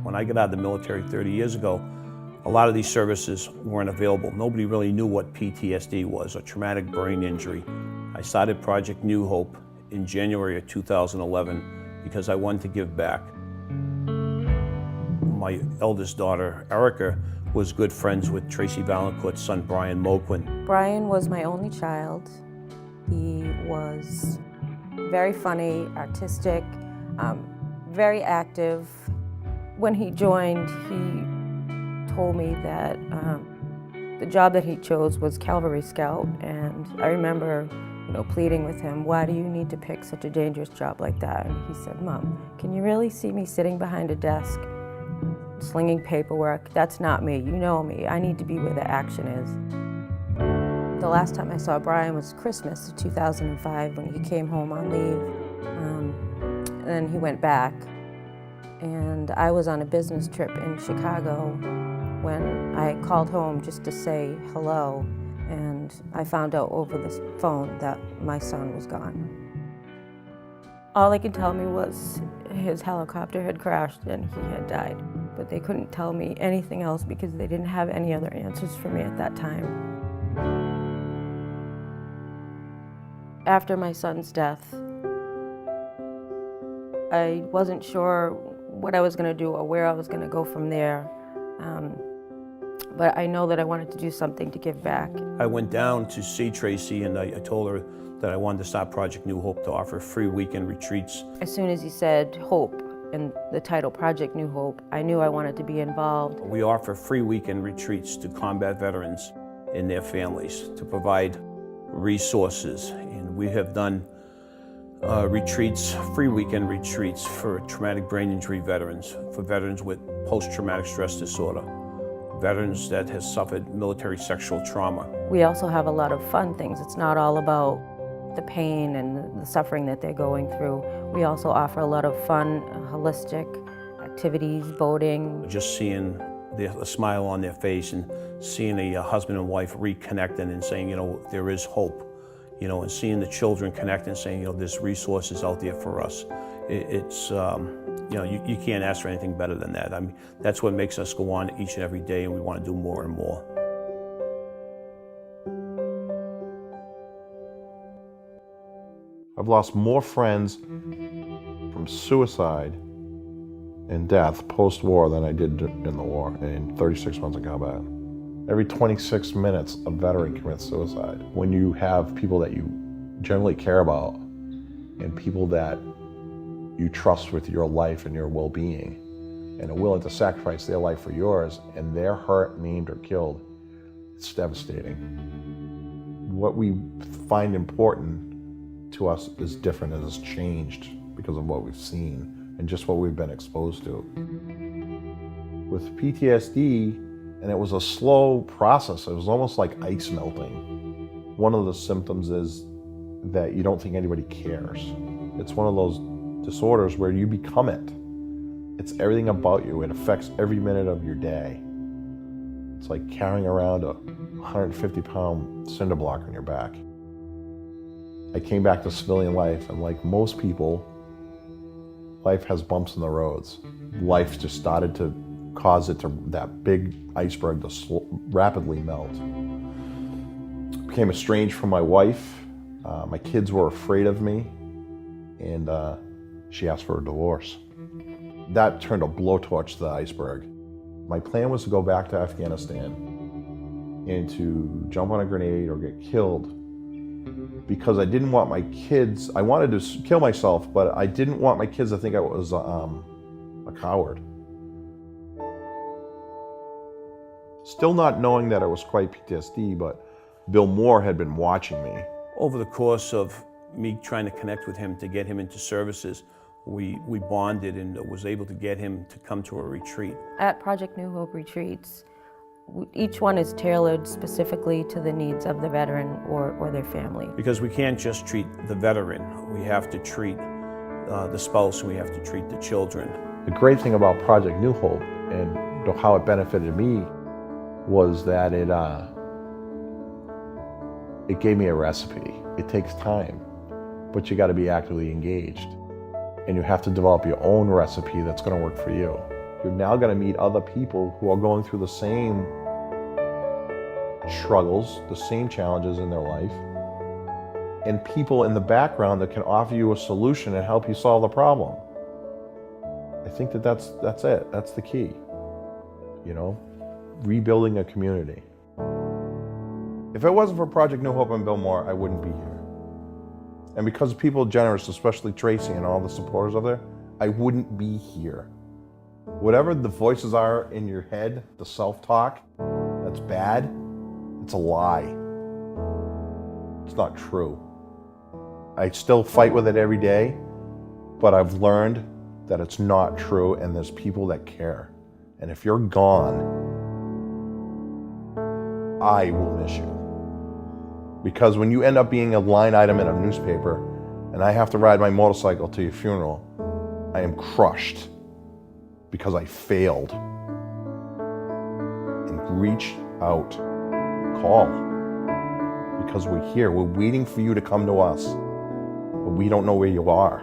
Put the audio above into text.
When I got out of the military 30 years ago, a lot of these services weren't available. Nobody really knew what PTSD was, or traumatic brain injury. I started Project New Hope in January of 2011 because I wanted to give back. My eldest daughter, Erica, was good friends with Tracy Valancourt's son, Brian Moquin. Brian was my only child. He was very funny, artistic, very active. When he joined, he told me that the job that he chose was Cavalry Scout, and I remember pleading with him, why do you need to pick such a dangerous job like that? And he said, Mom, can you really see me sitting behind a desk, slinging paperwork? That's not me, you know me. I need to be where the action is. The last time I saw Brian was Christmas of 2005 when he came home on leave. And then he went back. And I was on a business trip in Chicago when I called home just to say hello. And I found out over the phone that my son was gone. All they could tell me was his helicopter had crashed and he had died. But they couldn't tell me anything else because they didn't have any other answers for me at that time. After my son's death, I wasn't sure what I was going to do or where I was going to go from there. But I know that I wanted to do something to give back. I went down to see Tracy and I told her that I wanted to start Project New Hope to offer free weekend retreats. As soon as he said hope and the title Project New Hope, I knew I wanted to be involved. We offer free weekend retreats to combat veterans and their families to provide resources. And we have done retreats, free weekend retreats for traumatic brain injury veterans, for veterans with post-traumatic stress disorder, veterans that have suffered military sexual trauma. We also have a lot of fun things. It's not all about the pain and the suffering that they're going through. We also offer a lot of fun, holistic activities, boating. Just seeing the smile on their face and seeing a husband and wife reconnecting and saying, there is hope, and seeing the children connect and saying, there's resources out there for us. It's, you can't ask for anything better than that. I mean, that's what makes us go on each and every day, and we want to do more and more. I've lost more friends from suicide and death post-war than I did in the war, in 36 months of combat. Every 26 minutes, a veteran commits suicide. When you have people that you generally care about and people that you trust with your life and your well-being and are willing to sacrifice their life for yours, and they're hurt, maimed, or killed, it's devastating. What we find important to us is different and has changed because of what we've seen and just what we've been exposed to. With PTSD, and it was a slow process, it was almost like ice melting. One of the symptoms is that you don't think anybody cares. It's one of those disorders where you become it. It's everything about you. It affects every minute of your day. It's like carrying around a 150-pound cinder block on your back. I came back to civilian life, and like most people, life has bumps in the roads. Life just started to cause that big iceberg to rapidly melt. Became estranged from my wife. My kids were afraid of me, and she asked for a divorce. That turned a blowtorch to the iceberg. My plan was to go back to Afghanistan and to jump on a grenade or get killed, because I didn't want my kids, I wanted to kill myself, but I didn't want my kids to think I was a coward. Still not knowing that it was quite PTSD, but Bill Moore had been watching me. Over the course of me trying to connect with him to get him into services, we bonded and was able to get him to come to a retreat. At Project New Hope retreats, each one is tailored specifically to the needs of the veteran or their family. Because we can't just treat the veteran, we have to treat the spouse, and we have to treat the children. The great thing about Project New Hope and how it benefited me was that it gave me a recipe. It takes time, but you got to be actively engaged. And you have to develop your own recipe that's going to work for you. You're now going to meet other people who are going through the same struggles, the same challenges in their life, and people in the background that can offer you a solution and help you solve the problem. I think that's it. That's the key. You know, rebuilding a community. If it wasn't for Project New Hope and Bill Moore, I wouldn't be here. And because people are generous, especially Tracy and all the supporters of there, I wouldn't be here. Whatever the voices are in your head, the self-talk, that's bad, it's a lie. It's not true. I still fight with it every day, but I've learned that it's not true and there's people that care. And if you're gone, I will miss you. Because when you end up being a line item in a newspaper and I have to ride my motorcycle to your funeral, I am crushed because I failed. And reach out, call, because we're here. We're waiting for you to come to us, but we don't know where you are.